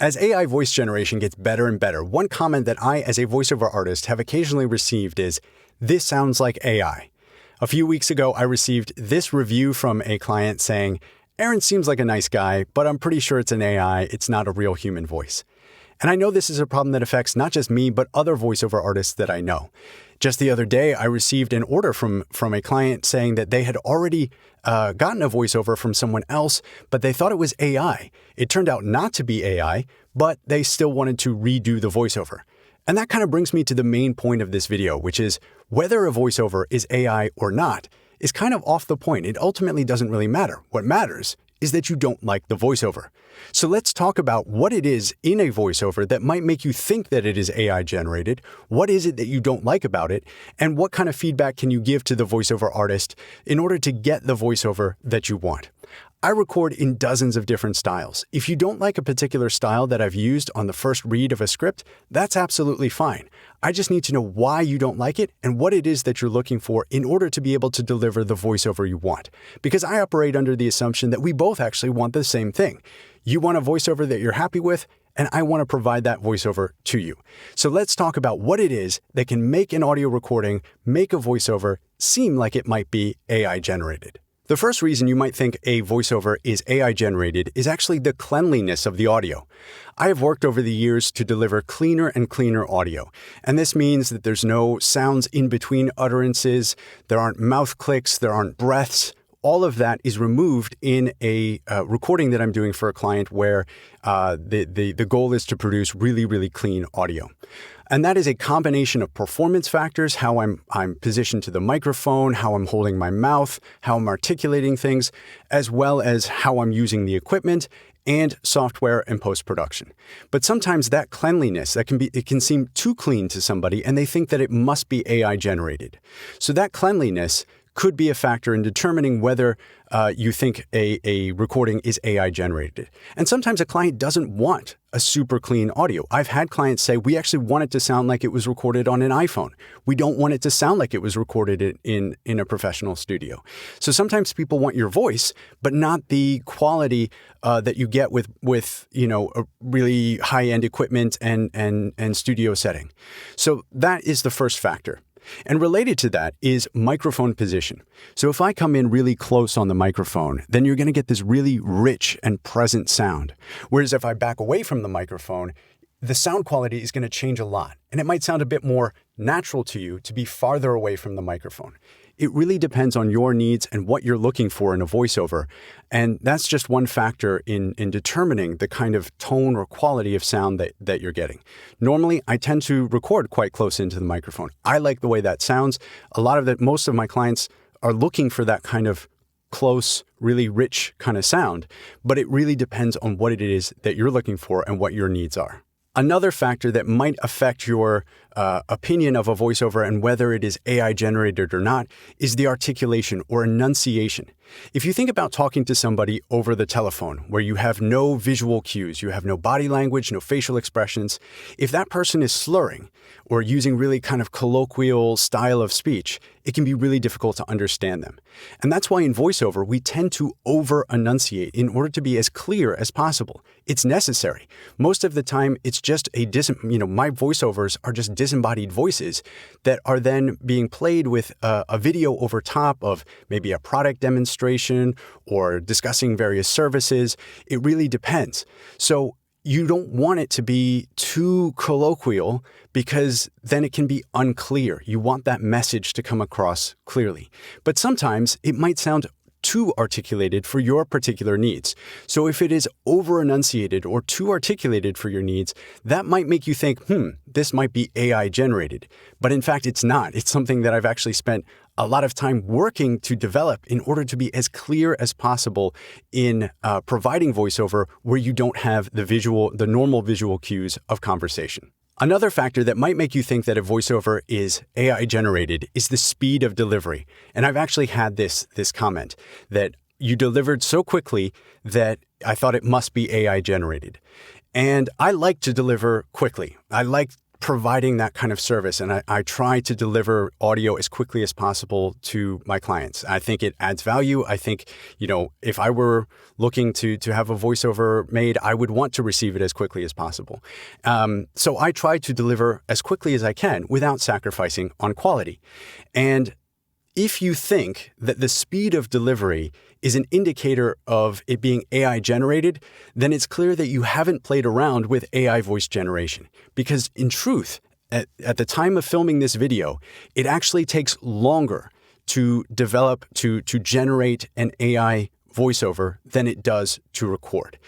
As AI voice generation gets better and better, one comment that I, as a voiceover artist, have occasionally received is, "This sounds like AI." A few weeks ago, I received this review from a client saying, "Aaron seems like a nice guy, but I'm pretty sure it's an AI, it's not a real human voice." And I know this is a problem that affects not just me, but other voiceover artists that I know. Just the other day, I received an order from a client saying that they had already gotten a voiceover from someone else, but they thought it was AI. It turned out not to be AI, but they still wanted to redo the voiceover. And that kind of brings me to the main point of this video, which is whether a voiceover is AI or not is kind of off the point. It ultimately doesn't really matter. What matters is that you don't like the voiceover. So let's talk about what it is in a voiceover that might make you think that it is AI generated. What is it that you don't like about it? And what kind of feedback can you give to the voiceover artist in order to get the voiceover that you want? I record in dozens of different styles. If you don't like a particular style that I've used on the first read of a script, that's absolutely fine. I just need to know why you don't like it and what it is that you're looking for in order to be able to deliver the voiceover you want. Because I operate under the assumption that we both actually want the same thing. You want a voiceover that you're happy with, and I want to provide that voiceover to you. So let's talk about what it is that can make an audio recording, make a voiceover, seem like it might be AI generated. The first reason you might think a voiceover is AI generated is actually the cleanliness of the audio. I have worked over the years to deliver cleaner and cleaner audio, and this means that there's no sounds in between utterances, there aren't mouth clicks, there aren't breaths. All of that is removed in a recording that I'm doing for a client where the goal is to produce really, really clean audio. And that is a combination of performance factors, how I'm positioned to the microphone, how I'm holding my mouth, how I'm articulating things, as well as how I'm using the equipment and software and post-production. But sometimes that cleanliness, it can seem too clean to somebody and they think that it must be AI generated. So that cleanliness could be a factor in determining whether you think a recording is AI generated. And sometimes a client doesn't want a super clean audio. I've had clients say, we actually want it to sound like it was recorded on an iPhone. We don't want it to sound like it was recorded in a professional studio. So sometimes people want your voice, but not the quality that you get with a really high-end equipment and studio setting. So that is the first factor. And related to that is microphone position. So if I come in really close on the microphone, then you're going to get this really rich and present sound. Whereas if I back away from the microphone, the sound quality is going to change a lot. And it might sound a bit more natural to you to be farther away from the microphone. It really depends on your needs and what you're looking for in a voiceover. And that's just one factor in determining the kind of tone or quality of sound that you're getting. Normally, I tend to record quite close into the microphone. I like the way that sounds. Most of my clients are looking for that kind of close, really rich kind of sound, but it really depends on what it is that you're looking for and what your needs are. Another factor that might affect your opinion of a voiceover and whether it is AI generated or not is the articulation or enunciation. If you think about talking to somebody over the telephone where you have no visual cues, you have no body language, no facial expressions, if that person is slurring or using really kind of colloquial style of speech, it can be really difficult to understand them. And that's why in voiceover, we tend to over-enunciate in order to be as clear as possible. It's necessary. Most of the time, it's just my voiceovers are just disembodied voices that are then being played with a video over top of maybe a product demonstration or discussing various services. It really depends. So you don't want it to be too colloquial because then it can be unclear. You want that message to come across clearly. But sometimes it might sound too articulated for your particular needs. So if it is over-enunciated or too articulated for your needs, that might make you think, this might be AI generated. But in fact, it's not. It's something that I've actually spent a lot of time working to develop in order to be as clear as possible in providing voiceover where you don't have the normal visual cues of conversation. Another factor that might make you think that a voiceover is AI generated is the speed of delivery. And I've actually had this comment that you delivered so quickly that I thought it must be AI generated. And I like to deliver quickly. I like providing that kind of service, and I try to deliver audio as quickly as possible to my clients. I think it adds value. I think, if I were looking to have a voiceover made, I would want to receive it as quickly as possible. So I try to deliver as quickly as I can without sacrificing on quality. And if you think that the speed of delivery is an indicator of it being AI generated, then it's clear that you haven't played around with AI voice generation. Because in truth, at the time of filming this video, it actually takes longer to develop, to generate an AI voiceover than it does to record.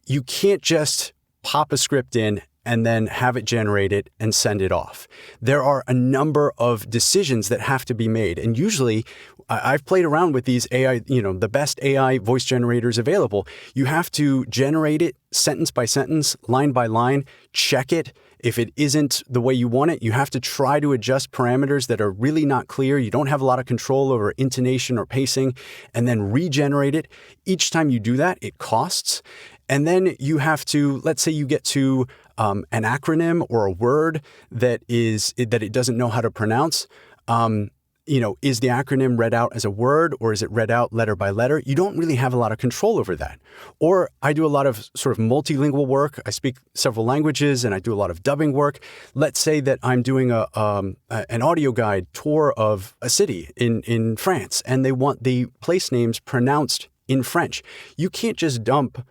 You can't just pop a script in and then have it generated and send it off. There are a number of decisions that have to be made. And usually, I've played around with these AI, the best AI voice generators available. You have to generate it sentence by sentence, line by line, check it. If it isn't the way you want it, you have to try to adjust parameters that are really not clear. You don't have a lot of control over intonation or pacing, and then regenerate it. Each time you do that, it costs. And then you have to, let's say you get to an acronym or a word that it doesn't know how to pronounce. Is the acronym read out as a word or is it read out letter by letter? You don't really have a lot of control over that. Or I do a lot of sort of multilingual work. I speak several languages and I do a lot of dubbing work. Let's say that I'm doing an audio guide tour of a city in France and they want the place names pronounced in French. You can't just dump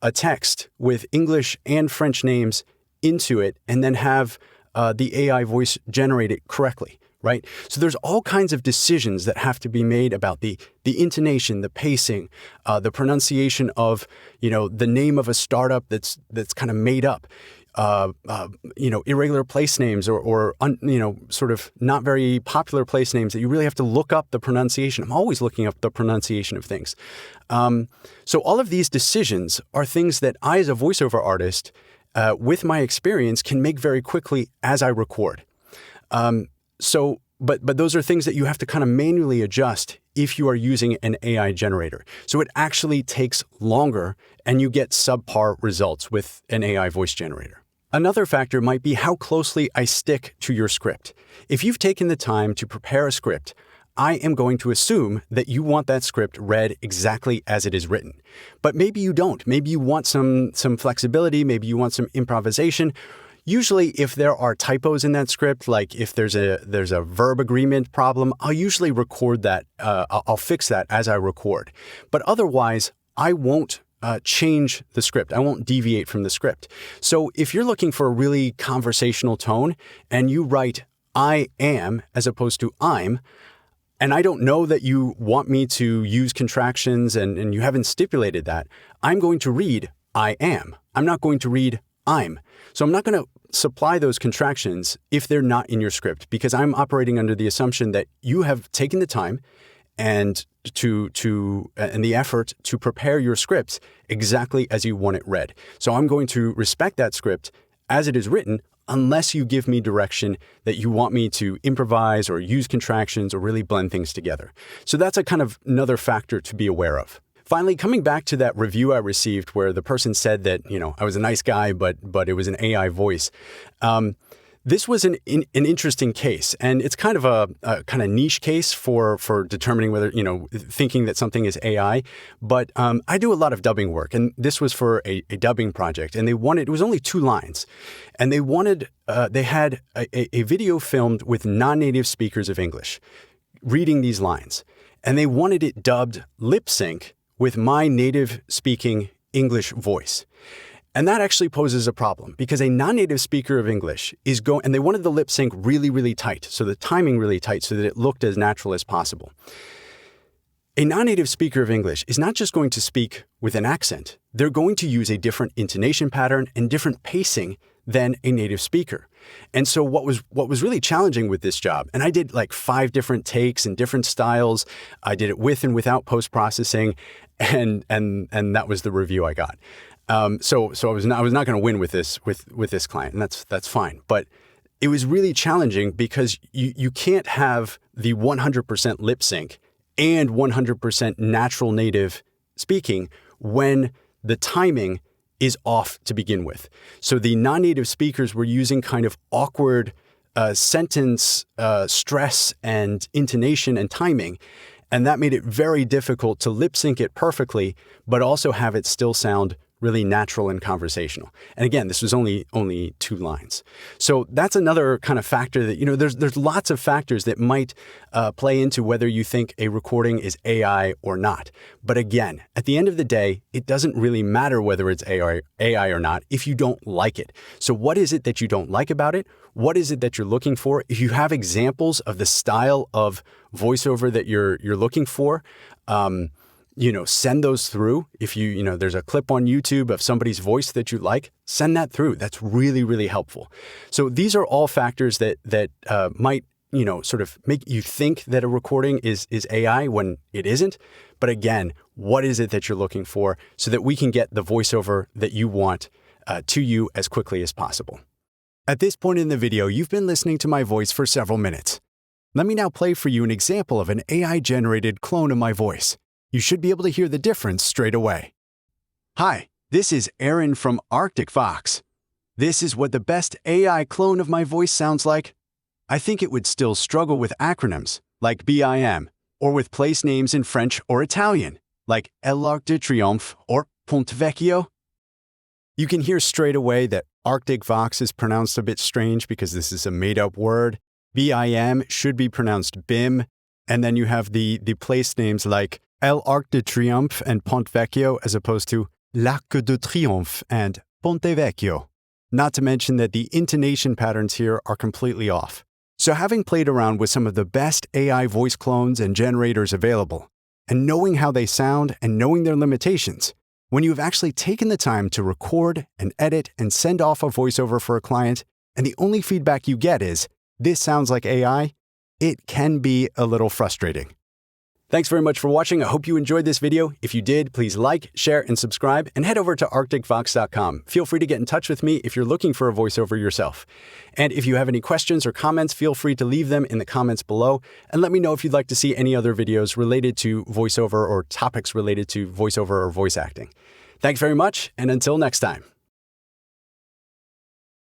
a text with English and French names into it and then have the AI voice generate it correctly, right? So there's all kinds of decisions that have to be made about the intonation, the pacing, the pronunciation of, the name of a startup that's kind of made up, irregular place names or sort of not very popular place names that you really have to look up the pronunciation. I'm always looking up the pronunciation of things. So all of these decisions are things that I, as a voiceover artist, with my experience, can make very quickly as I record. But those are things that you have to kind of manually adjust if you are using an AI generator. So it actually takes longer and you get subpar results with an AI voice generator. Another factor might be how closely I stick to your script. If you've taken the time to prepare a script, I am going to assume that you want that script read exactly as it is written. But maybe you don't. Maybe you want some flexibility. Maybe you want some improvisation. Usually, if there are typos in that script, like if there's a verb agreement problem, I'll usually record that. I'll fix that as I record. But otherwise, I won't change the script. I won't deviate from the script. So if you're looking for a really conversational tone and you write I am as opposed to I'm, and I don't know that you want me to use contractions and you haven't stipulated that, I'm going to read I am. I'm not going to read I'm. So I'm not going to supply those contractions if they're not in your script, because I'm operating under the assumption that you have taken the time and the effort to prepare your scripts exactly as you want it read. So I'm going to respect that script as it is written, unless you give me direction that you want me to improvise or use contractions or really blend things together. So that's a kind of another factor to be aware of. Finally, coming back to that review I received where the person said that, I was a nice guy, but it was an AI voice. This was an interesting case, and it's kind of a kind of niche case for determining whether, thinking that something is AI. But I do a lot of dubbing work, and this was for a dubbing project, and it was only 2 lines, and they had a video filmed with non-native speakers of English reading these lines, and they wanted it dubbed lip sync with my native speaking English voice. And that actually poses a problem because a non-native speaker of English and they wanted the lip sync really, really tight. So the timing really tight so that it looked as natural as possible. A non-native speaker of English is not just going to speak with an accent. They're going to use a different intonation pattern and different pacing than a native speaker. And so what was really challenging with this job, and I did like 5 different takes and different styles. I did it with and without post-processing, and that was the review I got. So I was not going to win with this client, and that's fine. But it was really challenging because you can't have the 100% lip sync and 100% natural native speaking when the timing is off to begin with. So the non-native speakers were using kind of awkward sentence stress and intonation and timing, and that made it very difficult to lip sync it perfectly, but also have it still sound really natural and conversational. And again, this was only 2 lines. So that's another kind of factor that, there's lots of factors that might play into whether you think a recording is AI or not. But again, at the end of the day, it doesn't really matter whether it's AI or not if you don't like it. So what is it that you don't like about it? What is it that you're looking for? If you have examples of the style of voiceover that you're looking for, send those through. If there's a clip on YouTube of somebody's voice that you like, send that through. That's really, really helpful. So these are all factors that might, sort of make you think that a recording is AI when it isn't. But again, what is it that you're looking for so that we can get the voiceover that you want to you as quickly as possible? At this point in the video, you've been listening to my voice for several minutes. Let me now play for you an example of an AI-generated clone of my voice. You should be able to hear the difference straight away. Hi, this is Aaron from Arctic Fox. This is what the best AI clone of my voice sounds like. I think it would still struggle with acronyms, like BIM, or with place names in French or Italian, like l'Arc de Triomphe or Ponte Vecchio. You can hear straight away that Arctic Fox is pronounced a bit strange because this is a made-up word. BIM should be pronounced BIM, and then you have the place names like l'Arc de Triomphe and Ponte Vecchio as opposed to l'Arc de Triomphe and Ponte Vecchio. Not to mention that the intonation patterns here are completely off. So having played around with some of the best AI voice clones and generators available, and knowing how they sound and knowing their limitations, when you've actually taken the time to record and edit and send off a voiceover for a client, and the only feedback you get is, "This sounds like AI," it can be a little frustrating. Thanks very much for watching. I hope you enjoyed this video. If you did, please like, share, and subscribe, and head over to arcticfox.com. Feel free to get in touch with me if you're looking for a voiceover yourself. And if you have any questions or comments, feel free to leave them in the comments below, and let me know if you'd like to see any other videos related to voiceover or topics related to voiceover or voice acting. Thanks very much, and until next time.